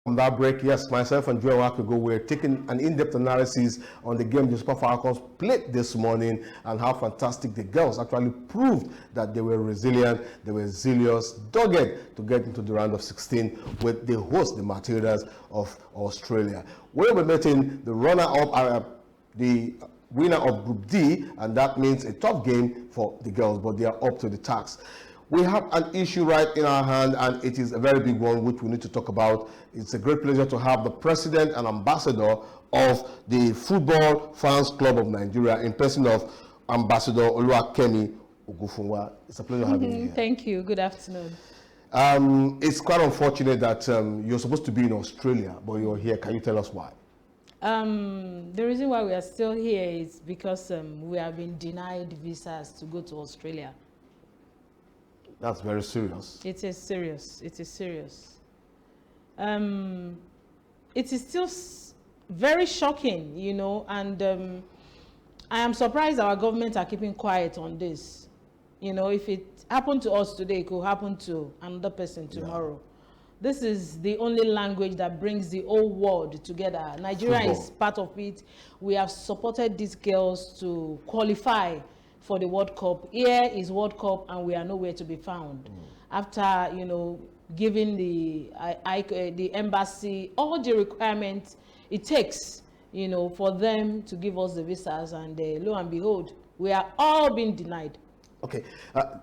From that break, yes, myself and Joe Wakago were taking an in-depth analysis on the game the Super Falcons played this morning and how fantastic the girls actually proved that they were resilient, they were zealous, dogged to get into the round of 16 with the host, the Matildas of Australia. We'll be meeting the runner-up, the winner of Group D, and that means a tough game for the girls, but they are up to the task. We have an issue right in our hand, and it is a very big one which we need to talk about. It's a great pleasure to have the president and ambassador of the Football Fans Club of Nigeria in person of Ambassador Oluwakemi Ogunfuwa. It's a pleasure having you here. Thank you. Good afternoon. It's quite unfortunate that you're supposed to be in Australia, but you're here. Can you tell us why? The reason why we are still here is because we have been denied visas to go to Australia. That's very serious. It is serious. It is serious. It is still very shocking, you know, and I am surprised our government are keeping quiet on this. You know, if it happened to us today, it could happen to another person tomorrow. Yeah. This is the only language that brings the whole world together. Nigeria is part of it. We have supported these girls to qualify for the World Cup. Here is World Cup and we are nowhere to be found. After, you know, giving the embassy all the requirements it takes, you know, for them to give us the visas, and lo and behold, we are all being denied. Okay,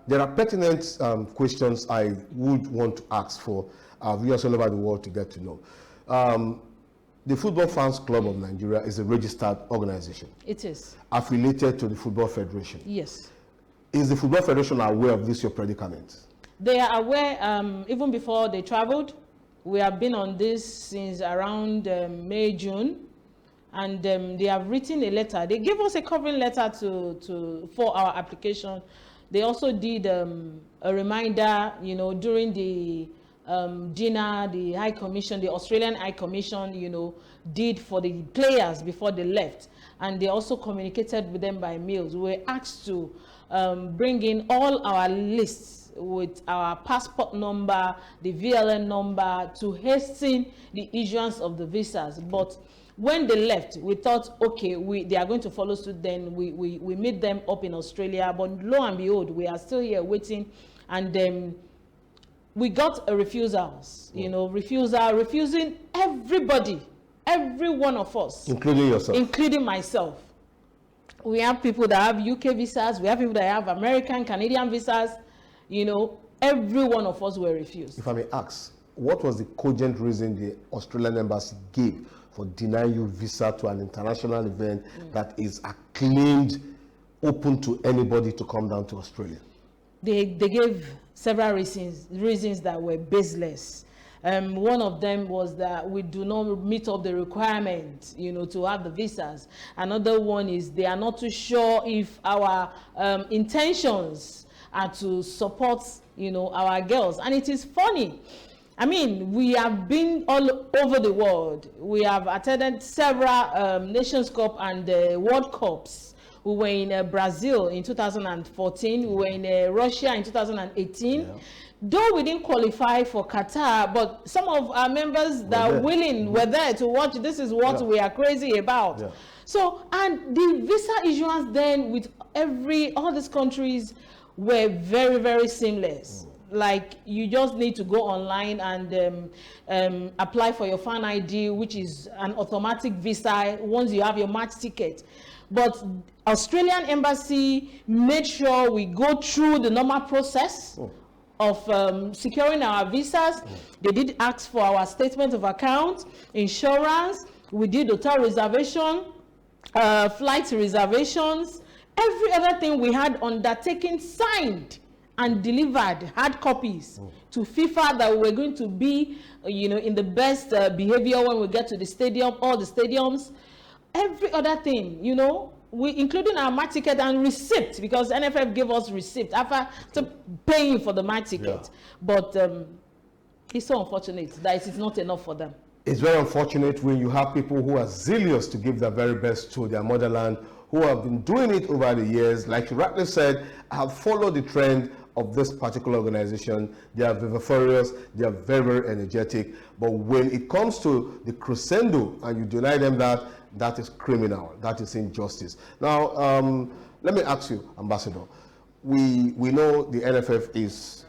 there are pertinent questions I would want to ask for our viewers all over the world to get to know. The Football Fans Club of Nigeria is a registered organization. It is. Affiliated to the Football Federation. Yes. Is the Football Federation aware of this, your predicament? They are aware, even before they traveled. We have been on this since around May, June. And they have written a letter. They gave us a covering letter for our application. They also did a reminder, you know, during the dinner the High Commission, the Australian High Commission, you know, did for the players before they left, and they also communicated with them by mails. We were asked to bring in all our lists with our passport number, the VLN number, to hasten the issuance of the visas. But when they left, we thought, okay, they are going to follow suit. Then we meet them up in Australia, but lo and behold, we are still here waiting, and we got a refusals, you know, refusing everybody, every one of us. Including yourself? Including myself. We have people that have UK visas, we have people that have American, Canadian visas, you know, every one of us were refused. If I may ask, what was the cogent reason the Australian embassy gave for denying you visa to an international event that is acclaimed, open to anybody to come down to Australia? They gave several reasons that were baseless. One of them was that we do not meet up the requirement, you know, to have the visas. Another one is they are not too sure if our intentions are to support, you know, our girls. And it is funny. I mean, we have been all over the world. We have attended several Nations Cup and World Cups. We were in Brazil in 2014. We were in Russia in 2018. Yeah. Though we didn't qualify for Qatar, but some of our members that are willing were there to watch. This is what we are crazy about. Yeah. So, and the visa issuance then with all these countries were very, very seamless. Like, you just need to go online and apply for your fan ID, which is an automatic visa once you have your match ticket. But Australian embassy made sure we go through the normal process of securing our visas. They did ask for our statement of account, insurance. We did hotel reservation, flight reservations, every other thing we had undertaken, signed and delivered hard copies to FIFA that we were going to be, you know, in the best behavior when we get to the stadium, all the stadiums. Every other thing, you know, including our match ticket and receipt, because NFF gave us receipt after paying for the match ticket. Yeah. But it's so unfortunate that it is not enough for them. It's very unfortunate when you have people who are zealous to give their very best to their motherland, who have been doing it over the years. Like you rightly said, have followed the trend of this particular organization. They are viviparous, they are very, very energetic. But when it comes to the crescendo and you deny them that, that is criminal, that is injustice. Now, let me ask you, Ambassador, we know the NFF is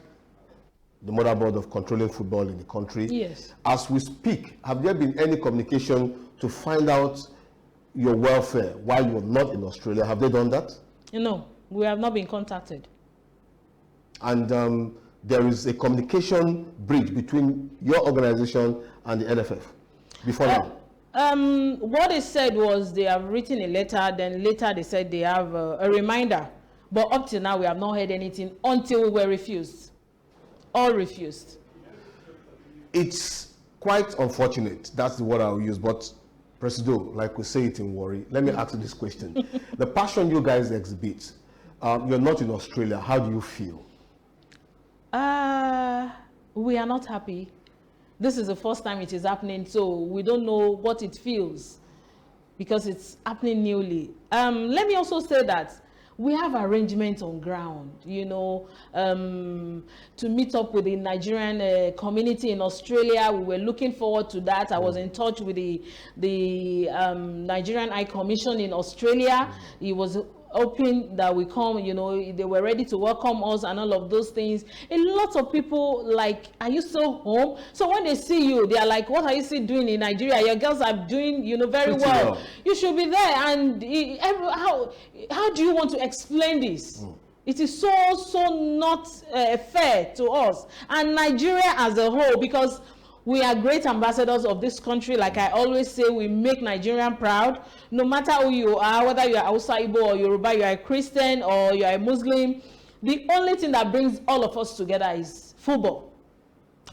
the motherboard of controlling football in the country. Yes. As we speak, have there been any communication to find out your welfare while you're not in Australia? Have they done that? No, we have not been contacted. And there is a communication bridge between your organization and the NFF before now? What they said was they have written a letter, then later they said they have a reminder. But up till now, we have not heard anything until we were refused. All refused. It's quite unfortunate. That's the word I'll use. But, Presido, like we say it in Warri, let me ask you this question. The passion you guys exhibit, you're not in Australia. How do you feel? We are not happy. This is the first time it is happening, so we don't know what it feels because it's happening newly. Let me also say that we have arrangements on ground, you know, to meet up with the Nigerian community in Australia. We were looking forward to that. I was in touch with the Nigerian High Commission in Australia. He was hoping that we come, you know, they were ready to welcome us and all of those things. A lot of people like, are you still home? So when they see you, they are like, what are you still doing in Nigeria? Your girls are doing, you know, very well. You should be there. And how do you want to explain this? It is so not fair to us and Nigeria as a whole, because we are great ambassadors of this country. Like I always say, we make Nigerian proud. No matter who you are, whether you are Hausa, Igbo, or Yoruba, you are a Christian or you are a Muslim, the only thing that brings all of us together is football.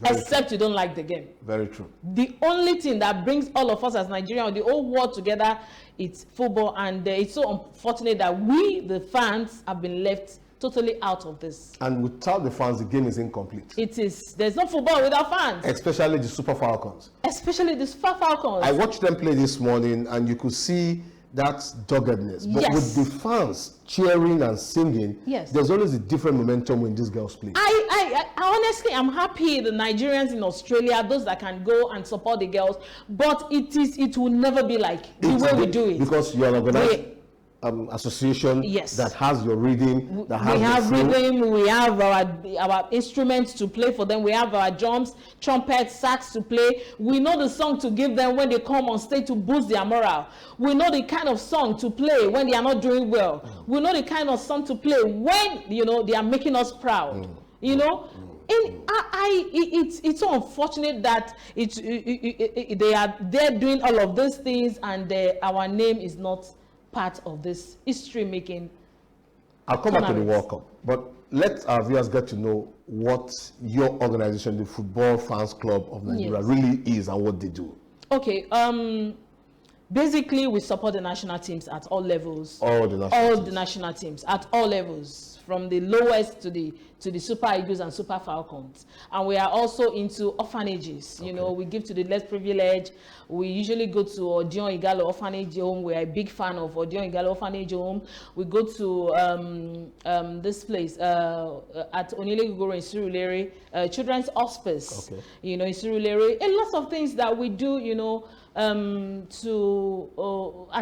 Except you don't like the game. Very true. The only thing that brings all of us as Nigerians, the whole world together, it's football. And it's so unfortunate that we, the fans, have been left totally out of this. And without the fans, the game is incomplete. It is. There's no football without fans. Especially the Super Falcons. Especially the Super Falcons. I watched them play this morning and you could see that doggedness. But with the fans cheering and singing, there's always a different momentum when these girls play. I honestly am happy the Nigerians in Australia, those that can go and support the girls, but it will never be like the way we do it. Because you are organized association that has your rhythm, that has we have rhythm, we have our instruments to play for them, we have our drums, trumpets, sax to play. We know the song to give them when they come on stage to boost their morale. We know the kind of song to play when they are not doing well. We know the kind of song to play when, you know, they are making us proud. You know, it's so unfortunate that they're doing all of these things and our name is not part of this history-making. I'll come back to the World Cup, but let our viewers get to know what your organization, the Football Fans Club of Nigeria, really is and what they do. Okay, basically we support the national teams at all levels. All the national teams at all levels, from the lowest to the Super Eagles and Super Falcons. And we are also into orphanages. You know, we give to the less privileged. We usually go to Odion Igalo Orphanage Home. We are a big fan of Odion Igalo Orphanage Home. We go to this place at Onile Gugoro in Surulere, Children's Hospice. You know, in Surulere. A lot of things that we do, you know, as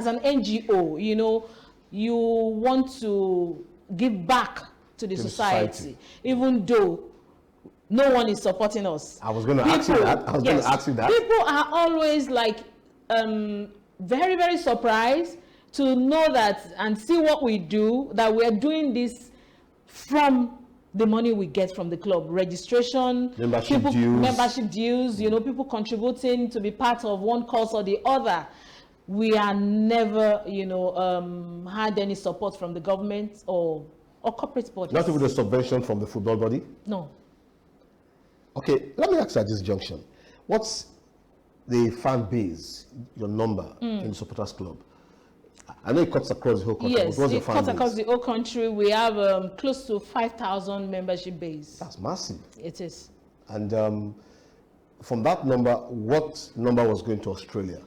an NGO, you know, you want to give back to the society, even though no one is supporting us. I was going to ask you that. People are always like very, very surprised to know that and see what we do, that we are doing this from the money we get from the club, registration, membership dues, you know, people contributing to be part of one cause or the other. We are never, you know, had any support from the government or corporate bodies. Not even the subvention from the football body? No. Okay, let me ask you at this junction. What's the fan base, your number in the supporters club? I know it cuts across the whole country. Yes, it cuts across the whole country. We have close to 5,000 membership base. That's massive. It is. And from that number, what number was going to Australia?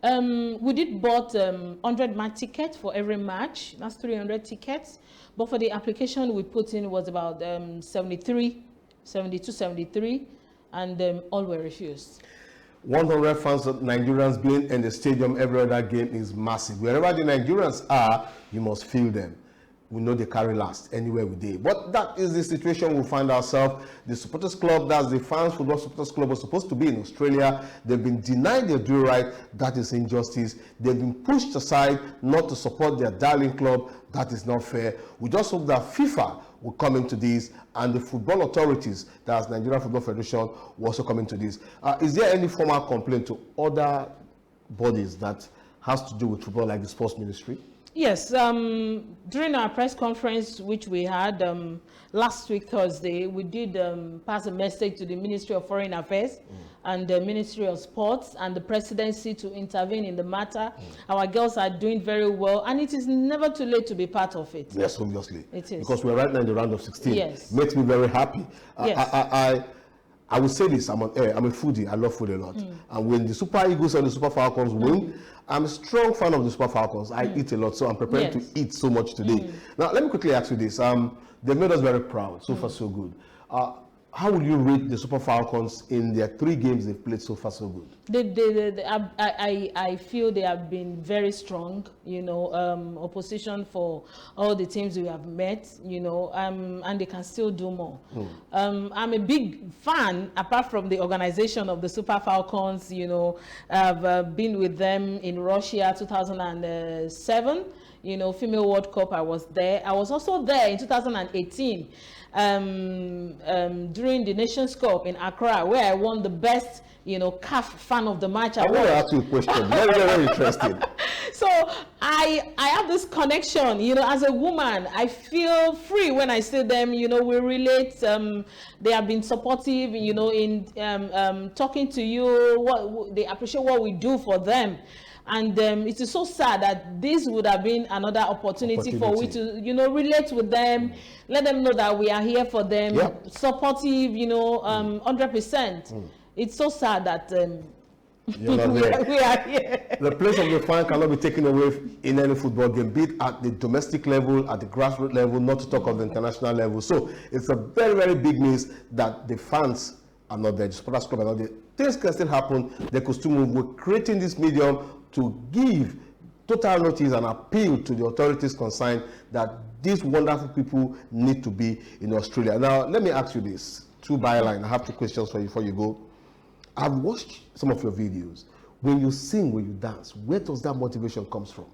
We did bought 100 match tickets for every match. That's 300 tickets. But for the application we put in was about 72, 73, and all were refused. 100 fans of Nigerians being in the stadium every other game is massive. Wherever the Nigerians are, you must feel them. We know they carry last anywhere we do. But that is the situation we find ourselves. The supporters club, that's the fans football supporters club, was supposed to be in Australia. They've been denied their due right. That is injustice. They've been pushed aside not to support their darling club. That is not fair. We just hope that FIFA will come into this, and the football authorities, that's Nigeria Football Federation, will also come into this. Is there any formal complaint to other bodies that has to do with football, like the sports ministry? Yes, during our press conference, which we had last week, Thursday, we did pass a message to the Ministry of Foreign Affairs and the Ministry of Sports and the presidency to intervene in the matter. Our girls are doing very well, and it is never too late to be part of it. Yes, obviously. It is. Because we're right now in the round of 16. Yes. It makes me very happy. Yes. I will say this, I'm a foodie, I love food a lot. And when the Super Eagles and the Super Falcons win, I'm a strong fan of the Super Falcons. I eat a lot, so I'm prepared to eat so much today. Now, let me quickly ask you this. They made us very proud, so far so good. How will you rate the Super Falcons in their 3 games they've played so far so good? I feel they have been very strong, you know, opposition for all the teams we have met, you know, and they can still do more. I'm a big fan, apart from the organization of the Super Falcons, you know. I've been with them in Russia 2007, you know, Female World Cup, I was there. I was also there in 2018. During the Nations Cup in Accra, where I won the best, you know, CAF fan of the match. I want to ask you a question. Very, very interesting. So I have this connection, you know, as a woman. I feel free when I see them, you know, we relate. They have been supportive, you know, in talking to you. They appreciate what we do for them. And it is so sad that this would have been another opportunity for we to, you know, relate with them, let them know that we are here for them, supportive, you know, 100%. It's so sad that You're not there. we are here. The place of the fan cannot be taken away in any football game, be it at the domestic level, at the grassroots level, not to talk of the international level. So it's a very, very big news that the fans are not there, the supporters club are not there. Things can still happen. They could still move. We're creating this medium to give total notice and appeal to the authorities concerned that these wonderful people need to be in Australia. Now, let me ask you this. 2 byline. I have 2 questions for you before you go. I've watched some of your videos. When you sing, when you dance, where does that motivation comes from?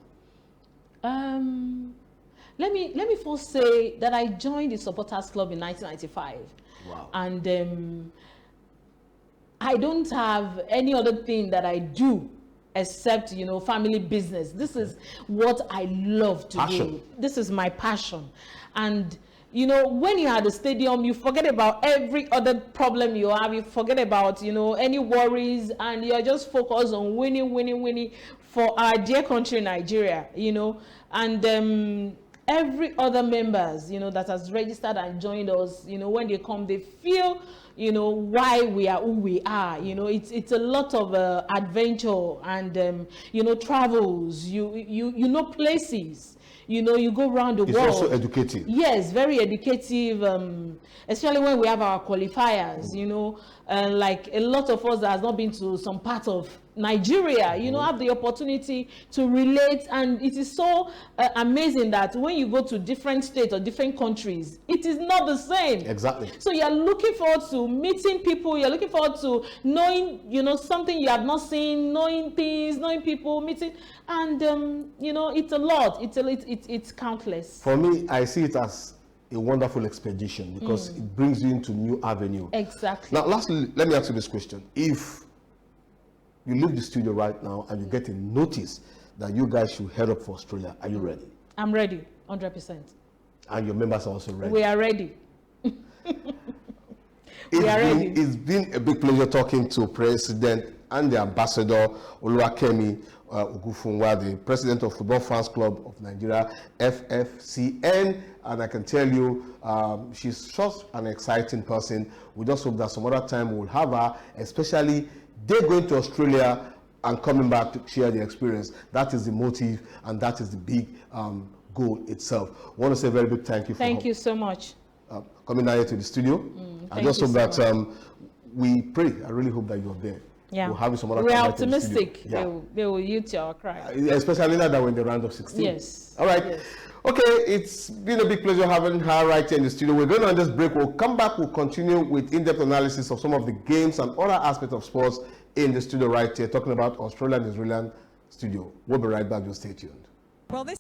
Let me first say that I joined the supporters club in 1995. Wow. And I don't have any other thing that I do except, you know, family business. This is what I love to do. This is my passion. And, you know, when you're at the stadium, you forget about every other problem you have. You forget about, you know, any worries, and you're just focused on winning for our dear country, Nigeria, you know. And every other members, you know, that has registered and joined us, you know, when they come, they feel, you know, why we are who we are. You know, it's a lot of adventure and you know, travels. You know, places. You know, you go around the world. It's also educative. Yes, very educative, especially when we have our qualifiers. You know, like a lot of us that has not been to some part of Nigeria, you know, have the opportunity to relate, and it is so amazing that when you go to different states or different countries, it is not the same. Exactly. So you're looking forward to meeting people, you're looking forward to knowing, you know, something you have not seen, knowing things, knowing people, meeting, and you know, it's a lot. It's countless. For me, I see it as a wonderful expedition because it brings you into new avenue. Exactly. Now, lastly, let me ask you this question. If you leave the studio right now and you get a notice that you guys should head up for Australia, are you ready? I'm ready, 100%. And your members are also ready? We are ready. We are ready. It's been a big pleasure talking to President and the Ambassador Oluwakemi Ogunfuwa, the President of Football Fans Club of Nigeria, FFCN. And I can tell you, she's such an exciting person. We just hope that some other time we'll have her, especially they're going to Australia and coming back to share the experience. That is the motive, and that is the big goal itself. I want to say a very big thank you. Thank you so much. Coming down here to the studio. I just hope that we pray. I really hope that you're there. Yeah, we'll have you some other we're time optimistic. Yeah. They will yield to our cry. Especially now that we're in the round of 16. Yes. All right. Yes. Okay, it's been a big pleasure having her right here in the studio. We're going on this break. We'll come back. We'll continue with in-depth analysis of some of the games and other aspects of sports in the studio right here, talking about Australia and New Zealand studio. We'll be right back. Just stay tuned. Well, this